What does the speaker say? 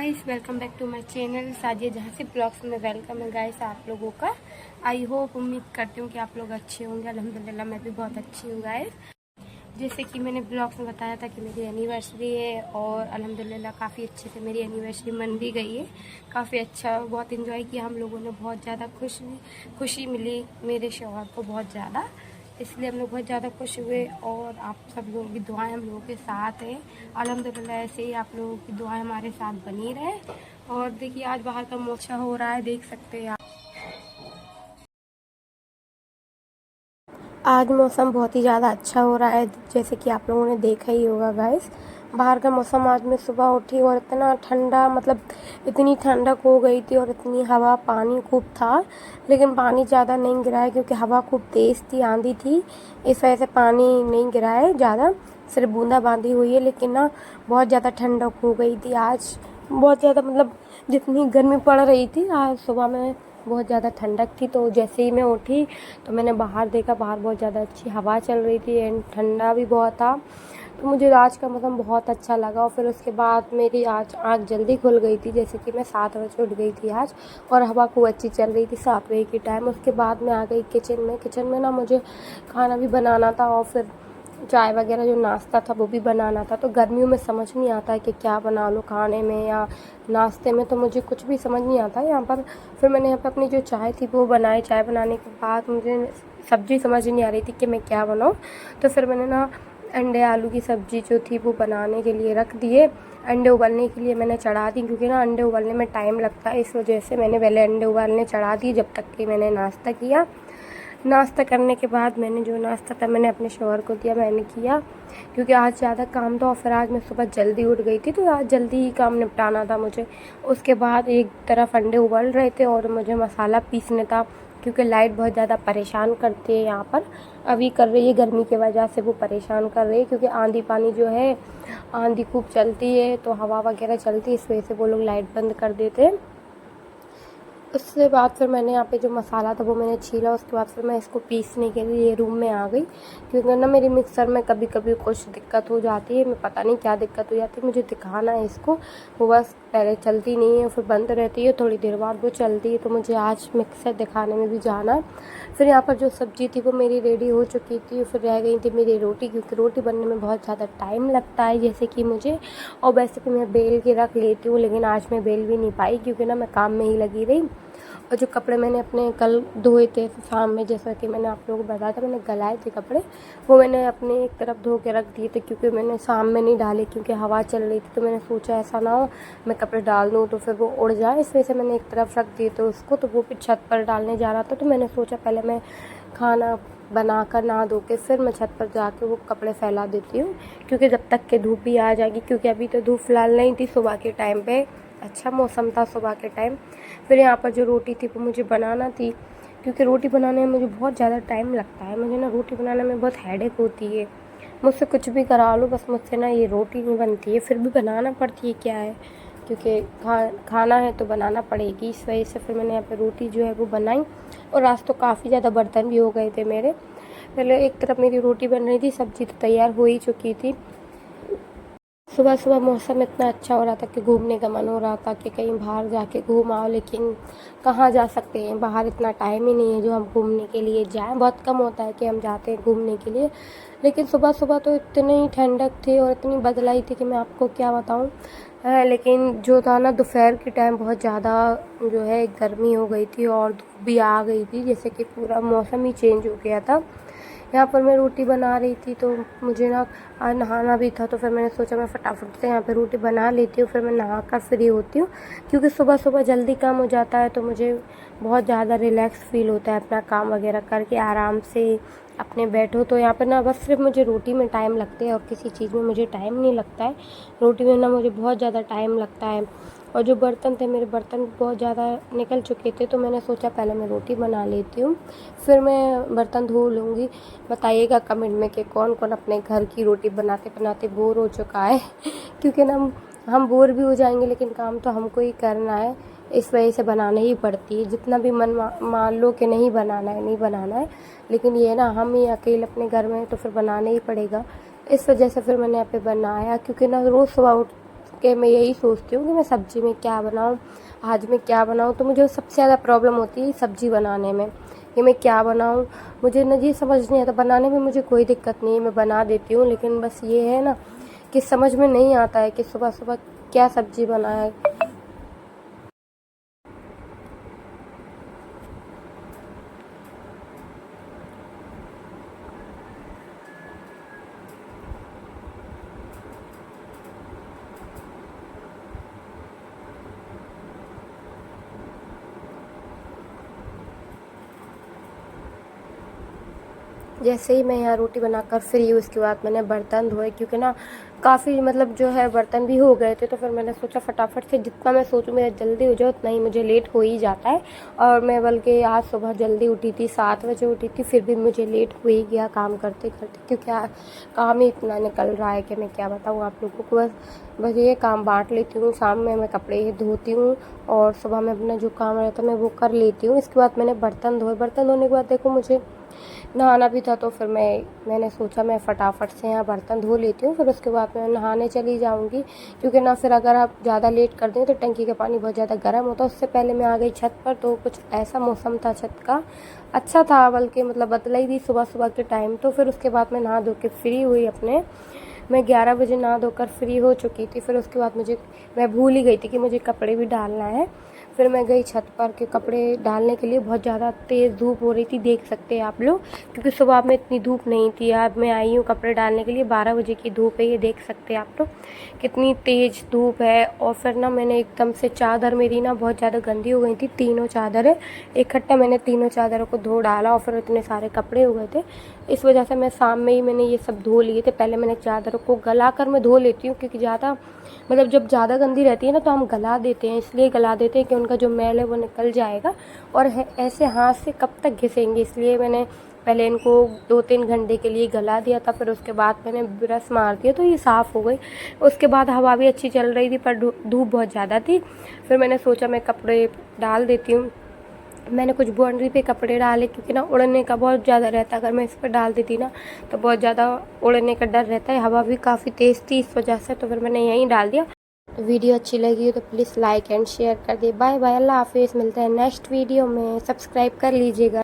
Guys, welcome back to my channel Sajiya जहाँ से blogs में वेलकम है गाइस आप लोगों का। आई होप, उम्मीद करती हूँ कि आप लोग अच्छे होंगे। अल्हम्दुलिल्लाह मैं भी बहुत अच्छी हूँ गाइस। जैसे कि मैंने ब्लॉग्स में बताया था कि मेरी एनिवर्सरी है और अल्हम्दुलिल्लाह काफ़ी अच्छे से मेरी एनिवर्सरी मन भी गई है। काफ़ी अच्छा, बहुत इन्जॉय किया हम लोगों ने। बहुत ज़्यादा खुशी मिली मेरे शौहर को बहुत ज़्यादा, इसलिए हम लोग बहुत ज़्यादा खुश हुए। और आप सब लोगों की दुआएं हम लोगों के साथ है। अल्हम्दुलिल्लाह ऐसे ही आप लोगों की दुआएं हमारे साथ बनी रहे। और देखिए आज बाहर का मौसम हो रहा है, देख सकते हैं आप। आज मौसम बहुत ही ज़्यादा अच्छा हो रहा है, जैसे कि आप लोगों ने देखा ही होगा गाइस। बाहर का मौसम, आज मैं सुबह उठी और इतना ठंडा, मतलब इतनी ठंडक हो गई थी और इतनी हवा, पानी खूब था। लेकिन पानी ज़्यादा नहीं गिरा है क्योंकि हवा खूब तेज़ थी, आंधी थी, इस वजह से पानी नहीं गिरा है ज़्यादा, सिर्फ बूंदाबांदी हुई है। लेकिन ना बहुत ज़्यादा ठंडक हो गई थी आज, बहुत ज़्यादा, मतलब जितनी गर्मी पड़ रही थी आज सुबह में बहुत ज़्यादा ठंडक थी। तो जैसे ही मैं उठी तो मैंने बाहर देखा, बाहर बहुत ज़्यादा अच्छी हवा चल रही थी एंड ठंडा भी बहुत था। तो मुझे आज का मौसम बहुत अच्छा लगा। और फिर उसके बाद मेरी आज आँख जल्दी खुल गई थी, जैसे कि मैं 7 बजे उठ गई थी आज, और हवा खूब अच्छी चल रही थी 7 बजे के टाइम। उसके बाद मैं आ गई किचन में ना मुझे खाना भी बनाना था और फिर चाय वगैरह जो नाश्ता था वो भी बनाना था। तो गर्मियों में समझ नहीं आता है कि क्या बना लूँ खाने में या नाश्ते में, तो मुझे कुछ भी समझ नहीं आता यहाँ पर। फिर मैंने यहाँ पर अपनी जो चाय थी वो बनाई। चाय बनाने के बाद मुझे सब्ज़ी समझ नहीं आ रही थी कि मैं क्या बनाऊँ। तो फिर मैंने ना अंडे आलू की सब्ज़ी जो थी वो बनाने के लिए रख दिए। अंडे उबालने के लिए मैंने चढ़ा दी, क्योंकि ना अंडे उबालने में टाइम लगता है, इस वजह से मैंने पहले अंडे उबालने चढ़ा दिए जब तक कि मैंने नाश्ता किया। नाश्ता करने के बाद मैंने जो नाश्ता था मैंने अपने शौहर को दिया, मैंने किया, क्योंकि आज ज़्यादा काम था और फिर आज मैं सुबह जल्दी उठ गई थी, तो आज जल्दी ही काम निपटाना था मुझे। उसके बाद एक तरफ अंडे उबल रहे थे और मुझे मसाला पीसने था, क्योंकि लाइट बहुत ज़्यादा परेशान करती है यहाँ पर, अभी कर रही है गर्मी की वजह से वो परेशान कर रही है, क्योंकि आंधी पानी जो है, आंधी खूब चलती है तो हवा वगैरह चलती है, इस वजह से वो लोग लाइट बंद कर देते हैं। उसके बाद फिर मैंने यहाँ पे जो मसाला था वो मैंने छीला। उसके बाद फिर मैं इसको पीसने के लिए रूम में आ गई, क्योंकि ना मेरी मिक्सर में कभी कभी कुछ दिक्कत हो जाती है, मैं पता नहीं क्या दिक्कत हो जाती है, मुझे दिखाना है इसको। वो बस पहले चलती नहीं है, फिर बंद रहती है, थोड़ी देर बाद वो चलती है, तो मुझे आज मिक्सर दिखाने में भी जाना है। फिर यहाँ पर जो सब्ज़ी थी वो मेरी रेडी हो चुकी थी। फिर रह गई थी मेरी रोटी, क्योंकि रोटी बनने में बहुत ज़्यादा टाइम लगता है जैसे कि मुझे। और वैसे भी मैं बेल के रख लेती हूँ, लेकिन आज मैं बेल भी नहीं पाई, क्योंकि ना मैं काम में ही लगी रही। और जो कपड़े मैंने अपने कल धोए थे शाम में, जैसा कि मैंने आप लोगों को बताया था, मैंने गलाए थे कपड़े, वो मैंने अपने एक तरफ धो के रख दिए थे, क्योंकि मैंने शाम में नहीं डाले, क्योंकि हवा चल रही थी। तो मैंने सोचा ऐसा ना हो मैं कपड़े डाल दूँ तो फिर वो उड़ जाए, इस वजह से मैंने एक तरफ रख दिए थे उसको। तो वो फिर छत पर डालने जा रहा था, तो मैंने सोचा पहले मैं खाना बना कर नहा धो के फिर मैं छत पर जाके वो कपड़े फैला देती हूँ, क्योंकि जब तक के धूप भी आ जाएगी, क्योंकि अभी तो धूप फिलहाल नहीं थी, सुबह के टाइम पे अच्छा मौसम था सुबह के टाइम। फिर यहाँ पर जो रोटी थी वो मुझे बनाना थी, क्योंकि रोटी बनाने में मुझे बहुत ज़्यादा टाइम लगता है। मुझे ना रोटी बनाने में बहुत हेडेक होती है, मुझसे कुछ भी करा लो, बस मुझसे ना ये रोटी नहीं बनती है। फिर भी बनाना पड़ती है, क्या है, क्योंकि खाना है तो बनाना पड़ेगी, इस वजह से फिर मैंने यहाँ पे रोटी जो है वो बनाई। और आज तो काफ़ी ज़्यादा बर्तन भी हो गए थे मेरे। पहले एक तरफ मेरी रोटी बन रही थी, सब्ज़ी तो तैयार हो ही चुकी थी। सुबह सुबह मौसम इतना अच्छा हो रहा था कि घूमने का मन हो रहा था कि कहीं बाहर जाके घूम आओ, लेकिन कहाँ जा सकते हैं, बाहर इतना टाइम ही नहीं है जो हम घूमने के लिए जाएं। बहुत कम होता है कि हम जाते हैं घूमने के लिए। लेकिन सुबह सुबह तो इतनी ठंडक थी और इतनी बदलाई थी कि मैं आपको क्या बताऊं। लेकिन जो था ना, दोपहर के टाइम बहुत ज़्यादा जो है गर्मी हो गई थी और धूप भी आ गई थी, जैसे कि पूरा मौसम ही चेंज हो गया था। यहाँ पर मैं रोटी बना रही थी, तो मुझे ना नहाना भी था, तो फिर मैंने सोचा मैं फटाफट से यहाँ पे रोटी बना लेती हूँ, फिर मैं नहा कर फ्री होती हूँ, क्योंकि सुबह सुबह जल्दी काम हो जाता है, तो मुझे बहुत ज़्यादा रिलैक्स फील होता है अपना काम वगैरह करके आराम से अपने बैठो। तो यहाँ पर ना बस सिर्फ मुझे रोटी में टाइम लगते हैं और किसी चीज़ में मुझे टाइम नहीं लगता है। रोटी में ना मुझे बहुत ज़्यादा टाइम लगता है। और जो बर्तन थे, मेरे बर्तन बहुत ज़्यादा निकल चुके थे, तो मैंने सोचा पहले मैं रोटी बना लेती हूँ, फिर मैं बर्तन धो लूँगी। बताइएगा कमेंट में कि कौन कौन अपने घर की रोटी बनाते बनाते बोर हो चुका है क्योंकि ना हम बोर भी हो जाएंगे, लेकिन काम तो हमको ही करना है, इस वजह से बनाना ही पड़ती है। जितना भी मन मान लो कि नहीं बनाना है, नहीं बनाना है, लेकिन ये ना हम ही अकेले अपने घर में, तो फिर बनाना ही पड़ेगा। इस वजह से फिर मैंने यहाँ पे बनाया, क्योंकि ना रोज़ सुबह के मैं यही सोचती हूँ कि मैं सब्ज़ी में क्या बनाऊँ, आज मैं क्या बनाऊँ। तो मुझे सबसे ज़्यादा प्रॉब्लम होती है सब्ज़ी बनाने में कि मैं क्या बनाऊँ। मुझे ना ये समझ नहीं आता, बनाने में मुझे कोई दिक्कत नहीं है, मैं बना देती हूँ, लेकिन बस ये है ना कि समझ में नहीं आता है कि सुबह सुबह क्या सब्ज़ी बनाए। जैसे ही मैं यहाँ रोटी बनाकर फ्री हुई, उसके बाद मैंने बर्तन धोए, क्योंकि ना काफ़ी मतलब जो है बर्तन भी हो गए थे। तो फिर मैंने सोचा फटाफट से जितना मैं सोचूं मेरा जल्दी हो जाए उतना ही मुझे लेट हो ही जाता है। और मैं बल्कि आज सुबह जल्दी उठी थी, 7 बजे उठी थी, फिर भी मुझे लेट हो ही गया काम करते करते, क्योंकि काम ही इतना निकल रहा है कि मैं क्या बताऊँ आप लोगों को। बस बस ये काम बांट लेती हूँ, शाम में मैं कपड़े धोती हूँ और सुबह में अपना जो काम रहता है मैं वो कर लेती हूँ। इसके बाद मैंने बर्तन धोए, बर्तन धोने के बाद देखो मुझे नहाना भी था, तो फिर मैंने सोचा मैं फटाफट से यहाँ बर्तन धो लेती हूँ, फिर उसके बाद मैं नहाने चली जाऊँगी। क्योंकि ना फिर अगर आप ज़्यादा लेट कर दें तो टंकी का पानी बहुत ज़्यादा गर्म होता है। उससे पहले मैं आ गई छत पर, तो कुछ ऐसा मौसम था छत का, अच्छा था, बल्कि मतलब बदला ही थी सुबह सुबह के टाइम। तो फिर उसके बाद मैं नहा धो के फ्री हुई अपने, मैं 11 बजे नहा धोकर फ्री हो चुकी थी। फिर उसके बाद मैं भूल ही गई थी कि मुझे कपड़े भी डालना है। फिर मैं गई छत पर के कपड़े डालने के लिए। बहुत ज़्यादा तेज़ धूप हो रही थी, देख सकते हैं आप लोग, क्योंकि सुबह में इतनी धूप नहीं थी। अब मैं आई हूँ कपड़े डालने के लिए, 12 बजे की धूप है, ये देख सकते हैं आप लोग कितनी तेज़ धूप है। और फिर ना मैंने एकदम से चादर मेरी ना बहुत ज़्यादा गंदी हो गई थी, तीनों चादरें इकट्ठा मैंने तीनों चादरों को धो डाला, और फिर इतने सारे कपड़े हो गए थे, इस वजह से मैं शाम में ही मैंने ये सब धो लिए थे। पहले मैंने चादरों को गला कर मैं धो लेती हूँ, क्योंकि ज़्यादा मतलब जब ज़्यादा गंदी रहती है ना तो हम गला देते हैं, इसलिए गला देते हैं कि उनका जो मैल है वो निकल जाएगा। और ऐसे हाथ से कब तक घिसेंगे, इसलिए मैंने पहले इनको 2-3 घंटे के लिए गला दिया था। फिर उसके बाद मैंने ब्रश मार दिया तो ये साफ़ हो गई। उसके बाद हवा भी अच्छी चल रही थी, पर धूप बहुत ज़्यादा थी। फिर मैंने सोचा मैं कपड़े डाल देती हूँ। मैंने कुछ बाउंड्री पे कपड़े डाले, क्योंकि ना उड़ने का बहुत ज़्यादा रहता है, अगर मैं इस पर डाल देती ना तो बहुत ज़्यादा उड़ने का डर रहता है। हवा भी काफ़ी तेज़ थी इस वजह से, तो फिर मैंने यहीं डाल दिया। तो वीडियो अच्छी लगी हो तो प्लीज़ लाइक एंड शेयर कर दे। बाय बाय, अल्लाह हाफिज़, मिलते हैं नेक्स्ट वीडियो में, सब्सक्राइब कर लीजिएगा।